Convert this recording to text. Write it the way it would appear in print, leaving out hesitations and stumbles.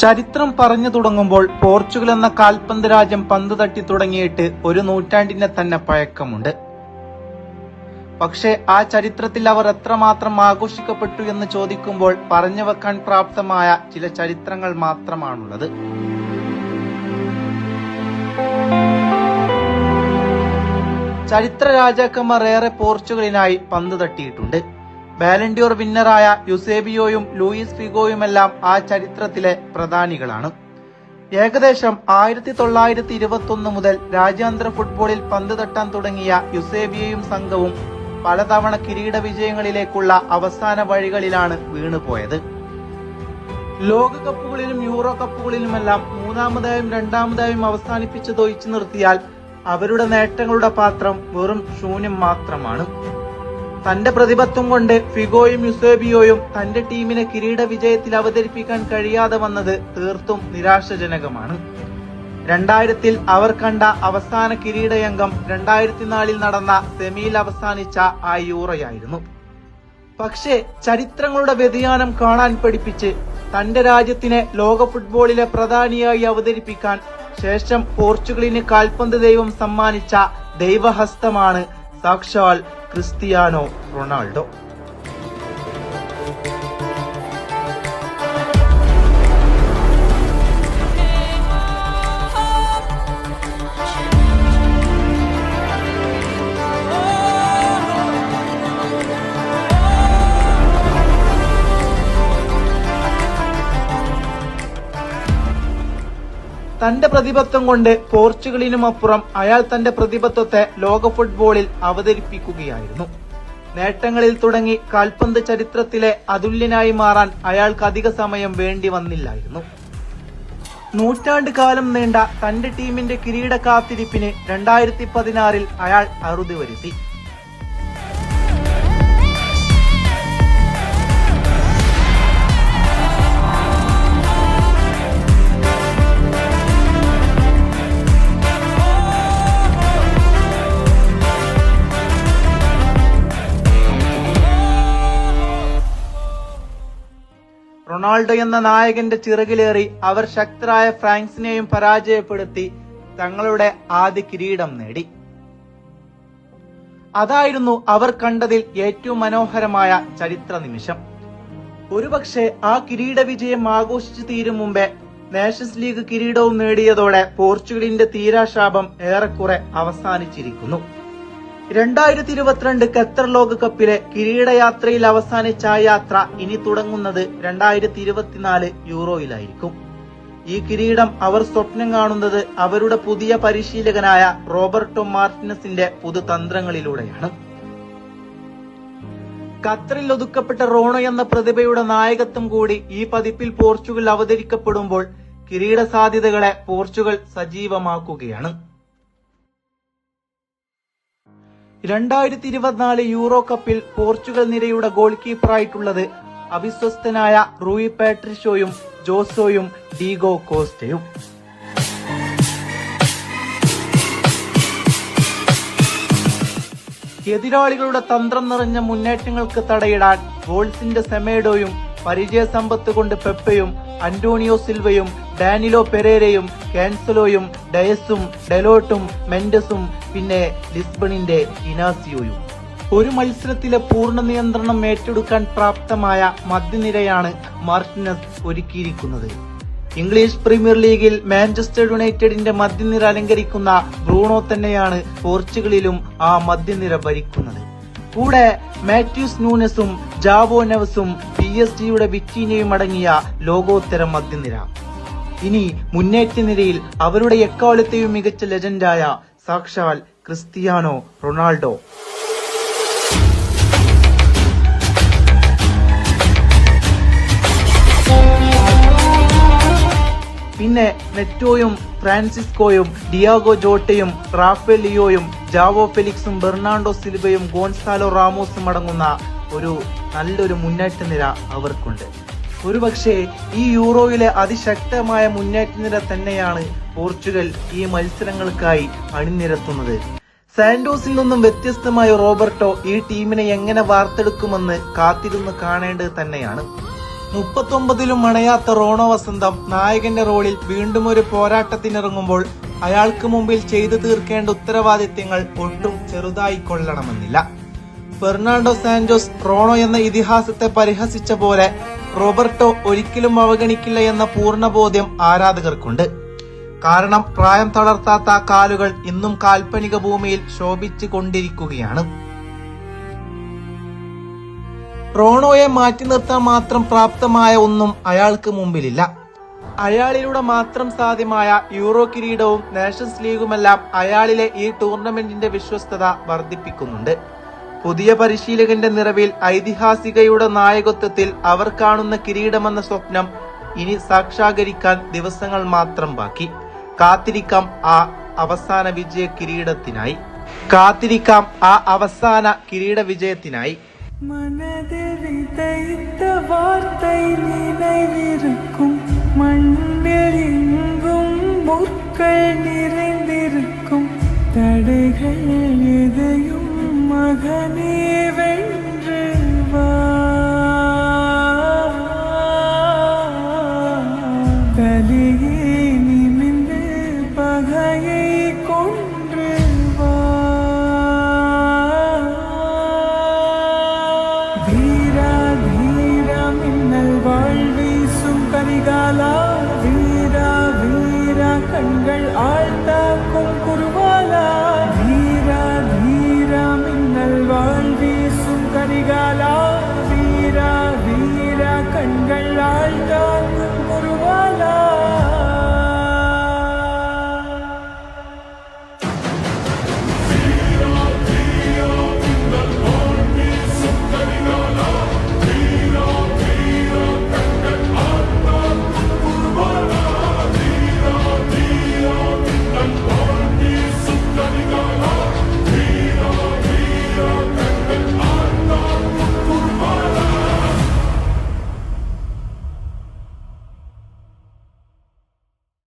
ചരിത്രം പറഞ്ഞു തുടങ്ങുമ്പോൾ പോർച്ചുഗൽ എന്ന കാൽപന്ത് രാജ്യം പന്ത് തട്ടി തുടങ്ങിയിട്ട് ഒരു നൂറ്റാണ്ടിന്റെ തന്നെ പഴക്കമുണ്ട്. പക്ഷേ ആ ചരിത്രത്തിൽ അവർ എത്രമാത്രം ആഘോഷിക്കപ്പെട്ടു എന്ന് ചോദിക്കുമ്പോൾ പറഞ്ഞു വെക്കാൻ പ്രാപ്തമായ ചില ചരിത്രങ്ങൾ മാത്രമാണുള്ളത്. ചരിത്ര രാജാക്കന്മാർ ഏറെ പോർച്ചുഗലിനായി പന്ത് തട്ടിയിട്ടുണ്ട്. ബാലൻഡിയോർ വിന്നറായ യുസേബിയോയും ലൂയിസ് ഫിഗോയുമെല്ലാം ആ ചരിത്രത്തിലെ പ്രധാനികളാണ്. ഏകദേശം 1921 മുതൽ രാജ്യാന്തര ഫുട്ബോളിൽ പന്ത് തട്ടാൻ തുടങ്ങിയ യുസേബിയോയും സംഘവും പലതവണ കിരീട വിജയങ്ങളിലേക്കുള്ള അവസാന വഴികളിലാണ് വീണുപോയത്. ലോകകപ്പുകളിലും യൂറോ കപ്പുകളിലുമെല്ലാം മൂന്നാമതായും രണ്ടാമതായും അവസാനിപ്പിച്ചതൊഴിച്ചു നിർത്തിയാൽ അവരുടെ നേട്ടങ്ങളുടെ പാത്രം വെറും ശൂന്യം മാത്രമാണ്. തന്റെ പ്രതിബദ്ധം കൊണ്ട് ഫിഗോയും യുസേബിയോയും തന്റെ ടീമിനെ കിരീട വിജയത്തിൽ അവതരിപ്പിക്കാൻ കഴിയാതെ വന്നത് തീർത്തും നിരാശാജനകമാണ്. 2000 അവർ കണ്ട അവസാന കിരീടയംഗം 2004 നടന്ന സെമിയിൽ അവസാനിച്ച ആ യൂറോയായിരുന്നു. പക്ഷേ ചരിത്രങ്ങളുടെ വ്യതിയാനം കാണാൻ പഠിപ്പിച്ച് തന്റെ രാജ്യത്തിനെ ലോക ഫുട്ബോളിലെ പ്രധാനിയായി അവതരിപ്പിക്കാൻ ശേഷം പോർച്ചുഗലിന് കാൽപന്ത് ദൈവം സമ്മാനിച്ച ദൈവഹസ്തമാണ് സാക്ഷാൽ ക്രിസ്ത്യാനോ റൊണാൾഡോ. തന്റെ പ്രതിബദ്ധം കൊണ്ട് പോർച്ചുഗലിനുമപ്പുറം അയാൾ തന്റെ പ്രതിബദ്ധത്തെ ലോക ഫുട്ബോളിൽ അവതരിപ്പിക്കുകയായിരുന്നു. നേട്ടങ്ങളിൽ തുടങ്ങി കാൽപന്ത് ചരിത്രത്തിലെ അതുല്യനായി മാറാൻ അയാൾക്ക് അധിക സമയം വേണ്ടി വന്നില്ലായിരുന്നു. നൂറ്റാണ്ട് കാലം നീണ്ട തന്റെ ടീമിന്റെ കിരീട കാത്തിരിപ്പിന് 2016 അയാൾ അറുതി വരുത്തി. റൊണാൾഡോ എന്ന നായകന്റെ ചിറകിലേറി അവർ ശക്തരായ ഫ്രാൻസിനെയും പരാജയപ്പെടുത്തി തങ്ങളുടെ ആദ്യ കിരീടം നേടി. അതായിരുന്നു അവർ കണ്ടതിൽ ഏറ്റവും മനോഹരമായ ചരിത്ര നിമിഷം. ഒരുപക്ഷെ ആ കിരീട വിജയം ആഘോഷിച്ചു തീരും മുമ്പേ നേഷൻസ് ലീഗ് കിരീടവും നേടിയതോടെ പോർച്ചുഗലിന്റെ തീരാശാപം ഏറെക്കുറെ അവസാനിച്ചിരിക്കുന്നു. 2022 ഖത്തർ ലോകകപ്പിലെ കിരീടയാത്രയിൽ അവസാനിച്ച ആ യാത്ര ഇനി തുടങ്ങുന്നത് 2024 യൂറോയിലായിരിക്കും. ഈ കിരീടം അവർ സ്വപ്നം കാണുന്നത് അവരുടെ പുതിയ പരിശീലകനായ റോബർട്ടോ മാർട്ടിനസിന്റെ പുതുതന്ത്രങ്ങളിലൂടെയാണ്. ഖത്തറിൽ ഒതുക്കപ്പെട്ട റോണോ എന്ന പ്രതിഭയുടെ നായകത്വം കൂടി ഈ പതിപ്പിൽ പോർച്ചുഗൽ അവതരിക്കപ്പെടുമ്പോൾ കിരീട സാധ്യതകളെ പോർച്ചുഗൽ സജീവമാക്കുകയാണ്. 2024 യൂറോ കപ്പിൽ പോർച്ചുഗൽ നിരയുടെ ഗോൾ കീപ്പറായിട്ടുള്ളത് അവിശ്വസ്തനായ റൂയി പാട്രിഷ്യോയും ജോസോയും ഡീഗോ കോസ്റ്റയും. എതിരാളികളുടെ തന്ത്രം നിറഞ്ഞ മുന്നേറ്റങ്ങൾക്ക് തടയിടാൻ ഗോൾസിന്റെ സെമേഡോയും പരിചയസമ്പത്ത് കൊണ്ട് പെപ്പയും അന്റോണിയോ സിൽവയും ഡാനിലോ പെരേരയും കാൻസലോയും ഡയസും ഡെലോട്ടും മെൻഡസും പിന്നെ ലിസ്ബണിന്റെ ഇനാസിയോയും. ഒരു മത്സരത്തിലെ പൂർണ്ണ നിയന്ത്രണം ഏറ്റെടുക്കാൻ പ്രാപ്തമായ മധ്യനിരയാണ് മാർട്ടിനസ് ഒരുക്കിയിരിക്കുന്നത്. ഇംഗ്ലീഷ് പ്രീമിയർ ലീഗിൽ മാഞ്ചസ്റ്റർ യുണൈറ്റഡിന്റെ മധ്യനിര അലങ്കരിക്കുന്ന ബ്രൂണോ തന്നെയാണ് പോർച്ചുഗലിലും ആ മധ്യനിര ഭരിക്കുന്നത്. കൂടെ മാത്യൂസ് നൂനസും ജാവോ നെവസും PSG-യുടെ വിറ്റീനയും അടങ്ങിയ ലോകോത്തര മധ്യനിര. ഇനി മുന്നേറ്റ നിരയിൽ അവരുടെ എക്കാലത്തെയും മികച്ച ലെജൻഡായ സാക്ഷാൽ ക്രിസ്ത്യാനോ റൊണാൾഡോ. പിന്നെ നെറ്റോയും ഫ്രാൻസിസ്കോയും ഡിയാഗോ ജോട്ടയും റാഫേൽ ലിയോയും ജാവോ ഫെലിക്സും ബെർണാണ്ടോ സിൽവയും ഗോൺസാലോ റാമോസും അടങ്ങുന്ന ഒരു നല്ലൊരു മുന്നേറ്റ നിര അവർക്കുണ്ട്. ഒരുപക്ഷെ ഈ യൂറോയിലെ അതിശക്തമായ മുന്നേറ്റ നിര തന്നെയാണ് പോർച്ചുഗൽ ഈ മത്സരങ്ങൾക്കായി അണിനിരത്തുന്നത്. സാന്റോസിൽ നിന്നും വ്യത്യസ്തമായ റോബർട്ടോ ഈ ടീമിനെ എങ്ങനെ വാർത്തെടുക്കുമെന്ന് കാത്തിരുന്ന് കാണേണ്ടത് തന്നെയാണ്. 39ലും അണയാത്ത റോണോ വസന്തം നായകന്റെ റോളിൽ വീണ്ടും ഒരു പോരാട്ടത്തിനിറങ്ങുമ്പോൾ അയാൾക്ക് മുമ്പിൽ ചെയ്തു തീർക്കേണ്ട ഉത്തരവാദിത്തങ്ങൾ ഒട്ടും ചെറുതായി കൊള്ളണമെന്നില്ല. ഫെർണാണ്ടോ സാന്റോസ് റോണോ എന്ന ഇതിഹാസത്തെ പരിഹസിച്ച പോലെ റോബർട്ടോ ഒരിക്കലും അവഗണിക്കില്ല എന്ന പൂർണ്ണബോധ്യം ആരാധകർക്കുണ്ട്. കാരണം പ്രായം തളർത്താത്ത ആ കാലുകൾ ഇന്നും കാൽപ്പനിക ഭൂമിയിൽ ശോഭിച്ചു കൊണ്ടിരിക്കുകയാണ്. റോണോയെ മാറ്റി നിർത്താൻ മാത്രം പ്രാപ്തമായ ഒന്നും അയാൾക്ക് മുമ്പിലില്ല. അയാളിലൂടെ മാത്രം സാധ്യമായ യൂറോ കിരീടവും നേഷൻസ് ലീഗുമെല്ലാം അയാളിലെ ഈ ടൂർണമെന്റിന്റെ വിശ്വസ്തത വർദ്ധിപ്പിക്കുന്നുണ്ട്. പുതിയ പരിശീലകന്റെ നിറവിൽ ഐതിഹാസികയുടെ നായകത്വത്തിൽ അവർ കാണുന്ന കിരീടമെന്ന സ്വപ്നം ഇനി സാക്ഷാത്കരിക്കാൻ ദിവസങ്ങൾ മാത്രം ബാക്കി. കാത്തിരിക്കാം ആ അവസാന വിജയ കിരീടത്തിനായി. மனதில் விதைத்த வார்த்தை நினைவிருக்கும், மண்ணில் எங்கும் முற்கள் நிறைந்திருக்கும், தடைகள்